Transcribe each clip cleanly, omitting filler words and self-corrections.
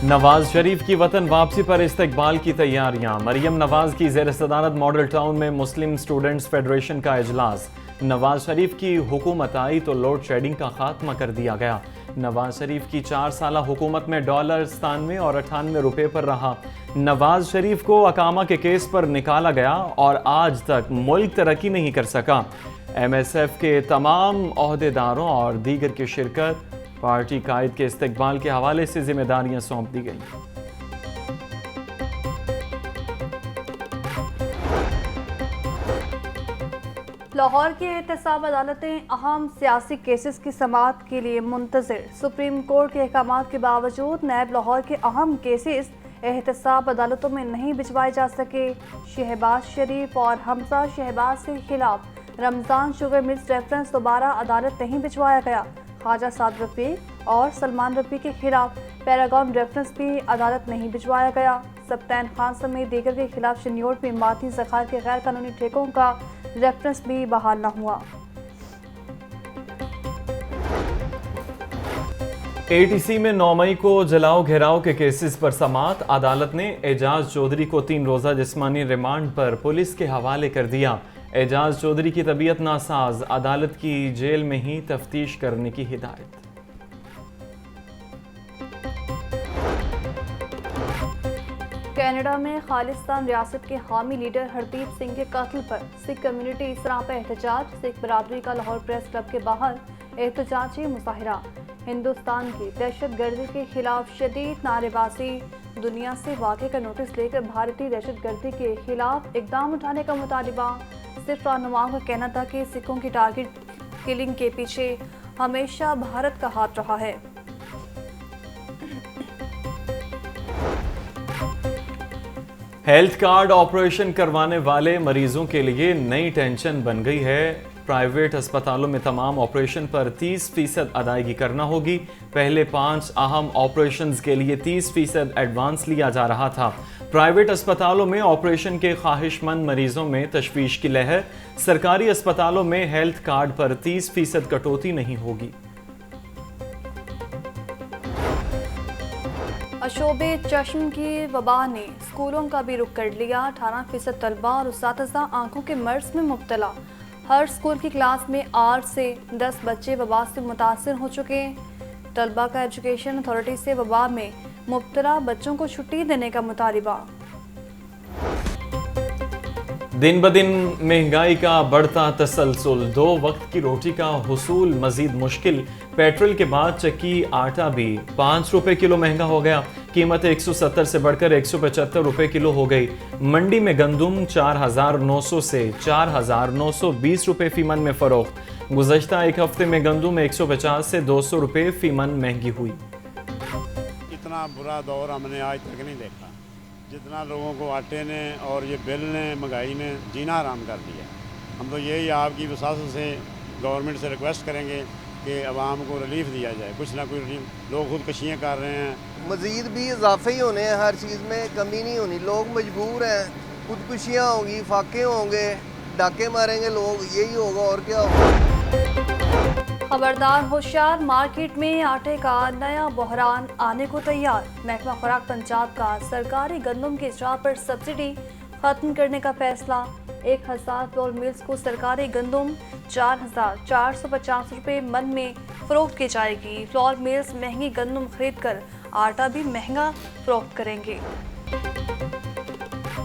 नवाज शरीफ की वतन वापसी पर इस्तकबाल की तैयारियां। मरियम नवाज की ज़ेर सदारत मॉडल टाउन में मुस्लिम स्टूडेंट्स फेडरेशन का इजलास। नवाज शरीफ की हुकूमत आई तो लोड शेडिंग का खात्मा कर दिया गया। नवाज शरीफ की 4 साला हुकूमत में डॉलर 97 और 98 रुपए पर रहा। नवाज शरीफ को अकामा के केस पर निकाला गया और आज तक मुल्क तरक्की नहीं कर सका। MSF के तमाम ओहदेदारों और दीगर की शिरकत। पार्टी कायद के इस्तकबाल के हवाले से जिम्मेदारियां सौंप दी गई। लाहौर की एहतसाब अदालतें अहम सियासी केसेस की समाअत के लिए मुंतज़िर। सुप्रीम कोर्ट के अहकाम के बावजूद नैब लाहौर के अहम केसेस एहतसाब अदालतों में नहीं भिजवाए जा सके। शहबाज शरीफ और हमजा शहबाज के खिलाफ रमज़ान शुगर मिल्स रेफरेंस दोबारा अदालत नहीं भिजवाया गया। ख्वाजा साद रफीक और सलमान रफी के खिलाफ पैरागॉन रेफरेंस भी अदालत नहीं भिजवाया गया। सप्तान खान समेत दीगर के खिलाफ शनियोट में माती ज़खायर के गैर कानूनी ठेकों का रेफरेंस भी बहाल न हुआ। ATC में 9 मई को जलाओ घेराव के केसेस पर समाअत। अदालत ने एजाज चौधरी को 3 रोज़ा जिस्मानी रिमांड पर पुलिस के हवाले कर दिया। एजाज चौधरी की तबीयत नासाज, अदालत की जेल में ही तफ्तीश करने की हिदायत। कनाडा में खालिस्तान रियासत के हामी लीडर हरदीप सिंह के कत्ल पर सिख कम्युनिटी सरापा एहतजाज। सिख बरादरी का लाहौर प्रेस क्लब के बाहर एहतजाजी मुजाहिरा। हिंदुस्तान की दहशत गर्दी के खिलाफ शदीद नारेबाजी। दुनिया से वाक़े का नोटिस लेकर भारतीय दहशत गर्दी के खिलाफ इकदाम उठाने का मुतालिबा। सिर्फ रहनुमाओं का कहना था कि सिखों की टारगेट किलिंग के पीछे हमेशा भारत का हाथ रहा है। हेल्थ कार्ड ऑपरेशन करवाने वाले मरीजों के लिए नई टेंशन बन गई है। प्राइवेट अस्पतालों में तमाम ऑपरेशन पर 30% अदायगी करना होगी। पहले 5 अहम ऑपरेशंस के लिए 30% एडवांस लिया जा रहा था। प्राइवेट अस्पतालों में ऑपरेशन के ख्वाहिशमंद मरीजों में तशवीश की लहर। सरकारी अस्पतालों में हेल्थ कार्ड पर 30% कटौती नहीं होगी। अशोबे चश्म की वबा ने स्कूलों का भी रुख कर लिया। 18% तलबा और उस्ताद आंखों के मर्ज में मुब्तला। हर स्कूल की क्लास में 8 से 10 बच्चे वबा से मुतासर हो चुके। तलबा का एजुकेशन अथॉरिटी से वबा में मुब्तला बच्चों को छुट्टी देने का मुतालिबा। दिन ब दिन महंगाई का बढ़ता तसलसल। 2 वक्त की रोटी का हुसूल मजीद मुश्किल। पेट्रोल के बाद चक्की आटा भी 5 रुपए किलो महंगा हो गया। कीमत 170 से बढ़कर 175 रुपए किलो हो गई। मंडी में गंदुम 4,900 से 4,920 रुपए फीमन में फरोख्त। गुज़श्ता एक हफ्ते में गंदुम 150 से 200 रुपए फीमन महंगी हुई। इतना बुरा दौर हमने आज तक नहीं देखा, जितना लोगों को आटे ने और ये बिल ने महंगाई ने जीना आराम कर दिया। हम तो यही आपकी वसात से गवर्नमेंट से रिक्वेस्ट करेंगे कि आवाम को रिलीफ दिया जाए, कुछ ना कुछ रिलीफ। लोग खुदकुशियाँ कर रहे हैं, मज़ीद भी इजाफे ही होने हैं, हर चीज़ में कमी नहीं होनी। लोग मजबूर हैं, खुदकुशियाँ होंगी, फाके होंगे, डाके मारेंगे लोग, यही होगा और क्या होगा। खबरदार होशियार, मार्केट में आटे का नया बहरान आने को तैयार। महकमा खुराक पंजाब का सरकारी गंदम के इजरा पर सब्सिडी खत्म करने का फैसला। 1000 फ्लोर मिल्स को सरकारी गंदम 4,450 रुपये मन में फरोख्त की जाएगी। फ्लोर मिल्स महंगी गंदम खरीद कर आटा भी महंगा फरोख्त करेंगे।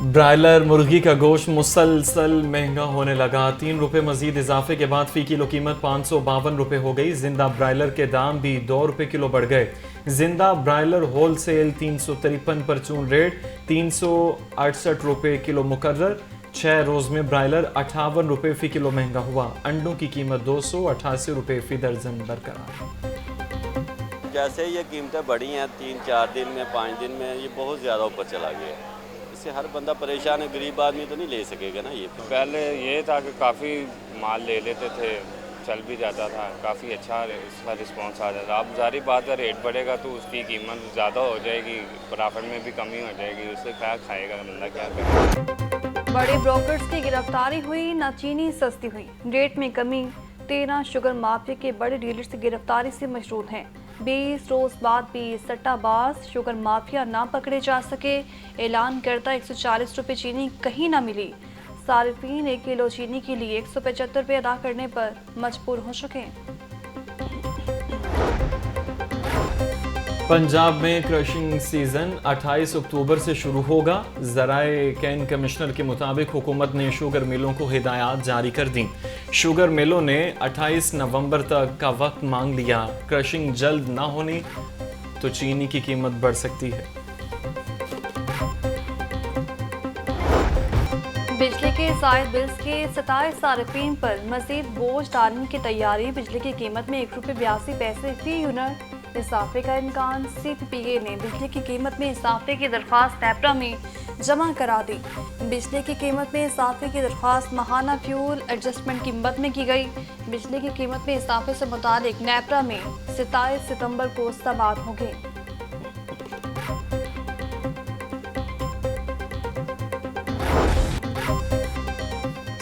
ब्रायलर मुर्गी का गोश्त मुसलसल महंगा होने लगा। 3 रुपए मजीद इजाफे के बाद फी किलो कीमत 552 रुपए हो गई। जिंदा ब्रायलर के दाम भी 2 रुपए किलो बढ़ गए। जिंदा ब्रायलर होलसेल 353 पर चून रेट 368 रुपए किलो मुकर्रर। 6 रोज में ब्रायलर 58 रुपए फी किलो महंगा हुआ। अंडों की कीमत 288 रुपए फी दर्जन बरकरार। जैसे ये कीमतें बढ़ी हैं 3-4 दिन में 5 दिन में ये बहुत ज़्यादा ऊपर चला गया है। इससे हर बंदा परेशान है, गरीब आदमी तो नहीं ले सकेगा ना। ये पहले ये था कि काफ़ी माल ले लेते थे, चल भी जाता था, काफ़ी अच्छा इसका रिस्पॉन्स आ जाता। अब जारी बात है, रेट बढ़ेगा तो उसकी कीमत ज़्यादा हो जाएगी, प्रॉफिट में भी कमी हो जाएगी। उससे क्या खाएगा बंदा, क्या करेगा। बड़े ब्रोकर्स की गिरफ्तारी हुई, ना चीनी सस्ती हुई, रेट में कमी। 13 शुगर माफिया के बड़े डीलर्स की गिरफ्तारी से मशरूद हैं। 20 रोज बाद भी सट्टाबाज शुगर माफिया ना पकड़े जा सके। ऐलान करता 140 रुपये चीनी कहीं ना मिली। सार्फिन 1 किलो चीनी के लिए 175 रुपये अदा करने पर मजबूर हो चुके। पंजाब में क्रशिंग सीजन 28 अक्टूबर से शुरू होगा। ज़राए कैन कमिश्नर के मुताबिक हुकूमत ने शुगर मिलों को हिदायत जारी कर दी। शुगर मिलों ने 28 नवंबर तक का वक्त मांग लिया। क्रशिंग जल्द ना होने तो चीनी की कीमत बढ़ सकती है। बिजली के जायद बिल्स के 27 सार्फिन पर मजीद बोझ डालने की तैयारी। बिजली की कीमत में 1 रुपये 82 पैसे फी यूनिट इजाफे का इम्कान। CPPA ने बिजली की कीमत में इजाफे की दरख्वास्त नेपरा में जमा करा दी। बिजली की कीमत में इजाफे की दरख्वास्त माहाना फ्यूल एडजस्टमेंट की मद में की गई। बिजली की कीमत में इजाफे से मुतालिक नेपरा में 27 सितंबर को समाअत होंगे।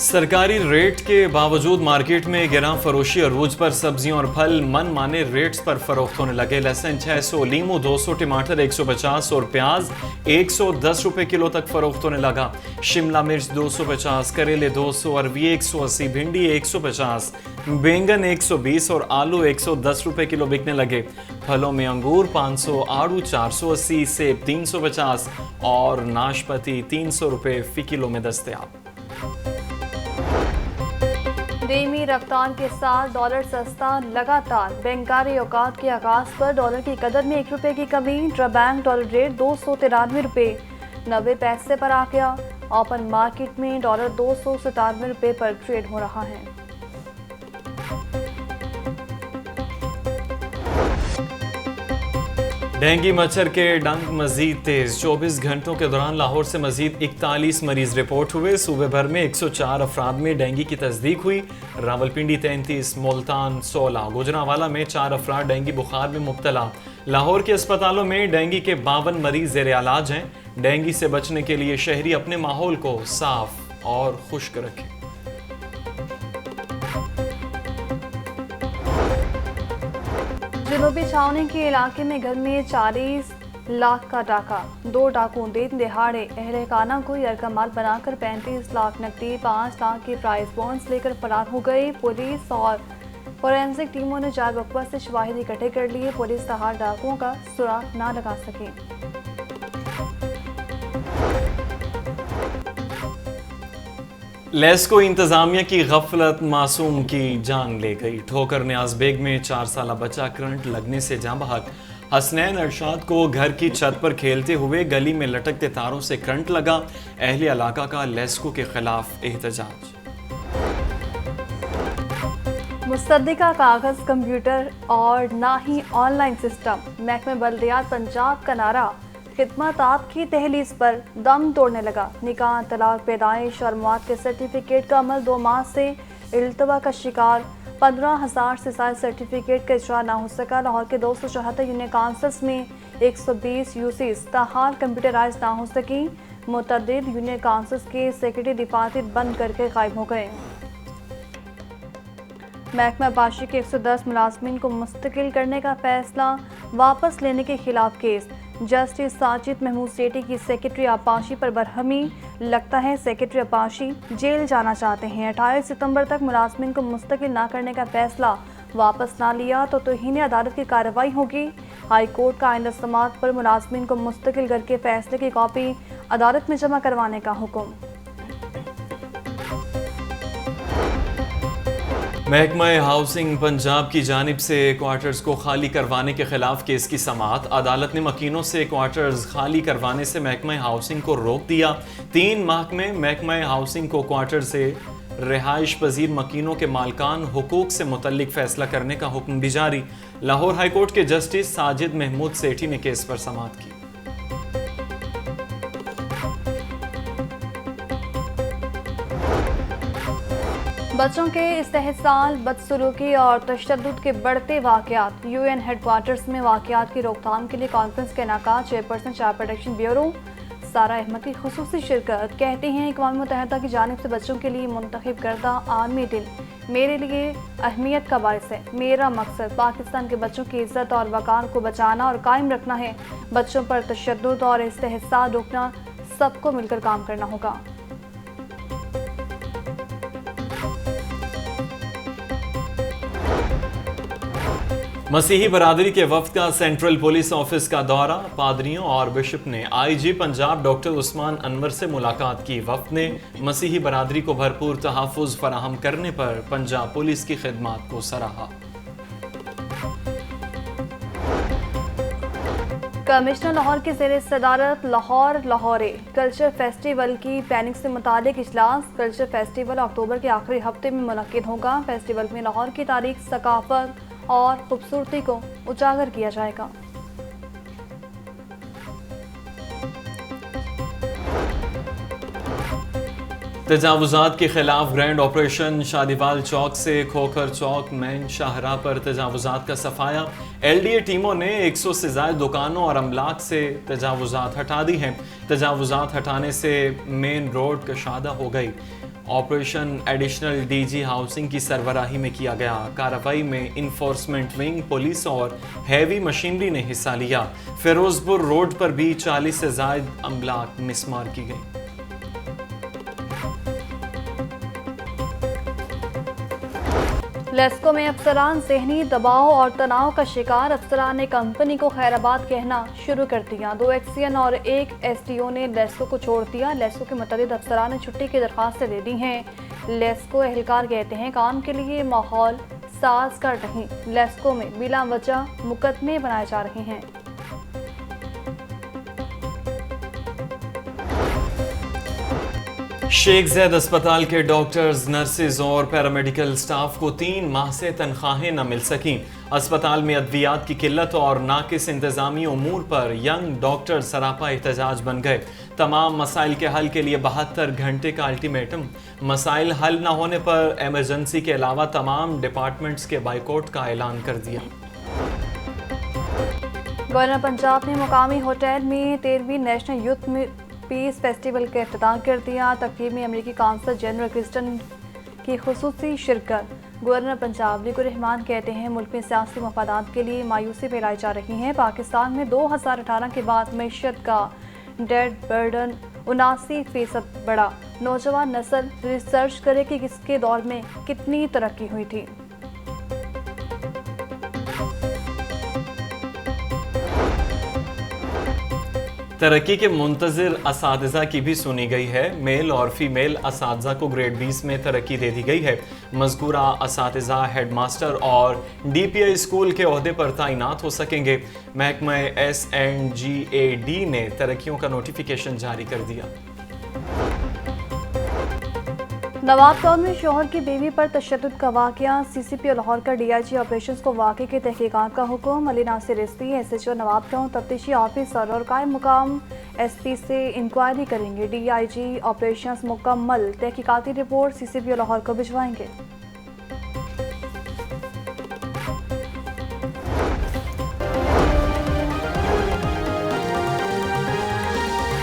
सरकारी रेट के बावजूद मार्केट में गिरां फरोशी अरूज पर सब्जियों और फल मन माने रेट्स पर फरोख्त होने लगे। लहसुन 600, लीमू 200, टमाटर 150 और प्याज 110 रुपए किलो तक फरोख्त होने लगा। शिमला मिर्च 250, करेले 200, अरवी 180, भिंडी 150, बैंगन 120 और आलू 110 रुपए किलो बिकने लगे। फलों में अंगूर 500, आड़ू 480, सेब 350 और नाशपाती 300 रुपए फी किलो में दस्तयाब। धीमी रफ्तार के साथ डॉलर सस्ता लगातार। बैंकारी औकात के आगाज पर डॉलर की कदर में 1 रुपये की कमी। इंट्राबैंक डॉलर रेट 293 रुपये 90 पैसे पर आ गया। ओपन मार्केट में डॉलर 297 रुपये पर ट्रेड हो रहा है। डेंगू मच्छर के डंक मजीद तेज। 24 घंटों के दौरान लाहौर से मजीद 41 मरीज रिपोर्ट हुए। सूबे भर में 104 अफराद में डेंगू की तस्दीक हुई। रावलपिंडी 33, मुल्तान 16, गुजरांवाला में 4 अफराद डेंगू बुखार में मुब्तला। लाहौर के अस्पतालों में डेंगू के 52 मरीज ज़ेर इलाज हैं। डेंगू से बचने के लिए शहरी अपने माहौल को साफ और खुश्क रखें। जनूबी छावनी के इलाके में घर में 40 लाख का डाका। 2 डाकुओं दिन दिहाड़े अहले खाना को यरकमाल बनाकर 35 लाख नकदी 5 लाख के प्राइस बॉन्ड्स लेकर फरार हो गई। पुलिस और फोरेंसिक टीमों ने 4 वक्त से शवाहिद इकट्ठे कर लिए। पुलिस तहार डाकुओं का सुराग ना लगा सके। लेस्को इंतजामिया की गफलत मासूम की जान ले गई। ठोकर न्याज बेग में 4 साला बच्चा करंट लगने से जाँ बहक। हसनैन अरशाद को घर की छत पर खेलते हुए गली में लटकते तारों से करंट लगा। अहले इलाका का लेस्को के खिलाफ एहतजाज। मुस्तदिका कागज, कंप्यूटर और ना ही ऑनलाइन सिस्टम। महकमे बल्दियात पंजाब का नारा खिदमत आपकी तहलीस पर दम तोड़ने लगा। निकाह, तलाक, पैदाइश और मौत के सर्टिफिकेट का अमल 2 माह से इल्तवा का शिकार। 15,000 से ज्यादा सर्टिफिकेट का इजरा ना हो सका। लाहौर के 274 यूनियन काउंसिल्स में 120 यूसीज ताहाल कंप्यूटराइज ना हो सकी। मुतअद्दिद यूनियन काउंसिल्स के सेक्रेटरी दफातर बंद करके गायब हो गए। महकमा बाशी के 110 मुलाजमीन को मुस्तकिल करने का फैसला, वापस लेने के खिलाफ केस। जस्टिस साजिद महमूद सेठी की सेक्रेटरी आपाशी पर बरहमी। लगता है सेक्रेटरी आपाशी जेल जाना चाहते हैं। 28 सितंबर तक मुलाजमीन को मुस्तकिल ना करने का फैसला वापस ना लिया तो तौहीन अदालत की कार्रवाई होगी। हाई कोर्ट का आइंदा समाअत पर मुलाजमीन को मुस्तकिल करके फैसले की कॉपी अदालत में जमा करवाने का हुक्म। महकमा हाउसिंग पंजाब की जानिब से क्वार्टर्स को खाली करवाने के खिलाफ केस की समाअत। अदालत ने मकीनों से क्वार्टर्स खाली करवाने से महकमा हाउसिंग को रोक दिया। 3 माह में महकमा हाउसिंग को क्वार्टर से रिहाइश पजीर मकीनों के मालकान हुकूक से मुतल्लिक फैसला करने का हुक्म भी जारी। लाहौर हाई कोर्ट के जस्टिस साजिद महमूद सेठी ने केस पर समाअत की। बच्चों के इस्तेहसाल, बदसलूकी और तशद्दुद के बढ़ते वाक़यात। UN हेडक्वार्टर्स में वाक़यात की रोकथाम के लिए कॉन्फ्रेंस के इनेकाद। चेयरपर्सन चाइल्ड प्रोटेक्शन ब्यूरो सारा अहमद की खुसूसी शिरकत। कहते हैं अक़वाम मुत्तहिदा की जानिब से बच्चों के लिए मुंतखब करदा आलमी दिन मेरे लिए अहमियत का बायस है। मेरा मकसद पाकिस्तान के बच्चों की इज्जत और वक़ार को बचाना और कायम रखना है। बच्चों पर तशद्दुद और इस्तेहसाद रोकना सबको मिलकर काम करना होगा। मसीही बरादरी के वफ्द का सेंट्रल पुलिस ऑफिस का दौरा। पादरियों और बिशप ने आईजी पंजाब डॉक्टर उस्मान अनवर से मुलाकात की। वफ्द ने मसीही बरादरी को भरपूर तहफ़्फ़ुज़ फराहम करने पर पंजाब पुलिस की खिदमत को सराहा। कमिश्नर लाहौर की ज़ेर सदारत लाहौर लाहौरे कल्चर फेस्टिवल की प्लानिंग से मुतालिक इजलास। कल्चर फेस्टिवल अक्टूबर के आखिरी हफ्ते में मुनक्किद होगा। फेस्टिवल में लाहौर की तारीख, सकाफत और खूबसूरती को उजागर किया जाएगा। तजावुजात के खिलाफ ग्रैंड ऑपरेशन। शादीवाल चौक से खोखर चौक मेन शाहराह पर तजावुजात का सफाया। LDA टीमों ने 100 से ज़ायद दुकानों और अमलाक से तजावुजात हटा दी हैं। तजावुजात हटाने से मेन रोड कशादा हो गई। ऑपरेशन एडिशनल DG हाउसिंग की सरबराही में किया गया। कार्रवाई में इन्फोर्समेंट विंग, पुलिस और हैवी मशीनरी ने हिस्सा लिया। फिरोजपुर रोड पर भी 40 से ज़ायद अमलाक मिसमार की गई। लेस्को में अफसरान ज़हनी दबाव और तनाव का शिकार। अफसरान ने कंपनी को खैराबाद कहना शुरू कर दिया। 2 एक्सियन और 1 SDO ने लेस्को को छोड़ दिया। लेस्को के मुतअद्दिद अफसरान ने छुट्टी की दरख्वास्तें दे दी हैं। लेस्को एहलकार कहते हैं काम के लिए माहौल साजगार नहीं। लेस्को में बिला वजह मुकदमे बनाए जा रहे हैं। शेख ज़ैद अस्पताल के डॉक्टर्स, नर्सेज और पैरामेडिकल स्टाफ को 3 माह से तनख्वाहें न मिल सकीं। अस्पताल में अद्वियात की किल्लत और नाकिस इंतजामी उमूर पर यंग डॉक्टर सरापा एहतजाज बन गए। तमाम मसाइल के हल के लिए 72 घंटे का अल्टीमेटम। मसाइल हल न होने पर एमरजेंसी के अलावा तमाम डिपार्टमेंट्स के बाइकआउट का ऐलान कर दिया। गवर्नर पंजाब ने मुकामी होटल में 13वीं नेशनल यूथ पीस फेस्टिवल का इफ्तिताह कर दिया। तकरीब में अमेरिकी काउंसल जनरल क्रिस्टन की खुसूसी शिरकत। गवर्नर पंजाब लीगुर रहमान कहते हैं मुल्क में सियासी मफादात के लिए मायूसी फैलाई जा रही है। पाकिस्तान में 2018 के बाद मैशत का डेड बर्डन 79% बढ़ा। नौजवान नस्ल रिसर्च करे कि किसके दौर में कितनी तरक्की हुई थी। तरक्की के मुंतज़िर असातिज़ा की भी सुनी गई है। मेल और फीमेल असातिज़ा को ग्रेड 20 में तरक्की दे दी गई है। मज़कूरा असातिज़ा हेडमास्टर और DPI स्कूल के ओहदे पर तैनात हो सकेंगे। महकमा SNGAD ने तरक्कियों का नोटिफिकेशन जारी कर दिया। नवाब टाउन में शोहर की बीवी पर तशद्दुद का वाक़या। CCP लाहौर का DIG ऑपरेशंस को वाक़े की तहकीकात का हुक्म। अली नासिर ST SHO नवाब टाउन तफ्तीशी ऑफिसर और कायम मुकाम SP से इंक्वायरी करेंगे। DIG ऑपरेशंस मुकम्मल तहकीकाती रिपोर्ट CCP लाहौर को भिजवाएंगे।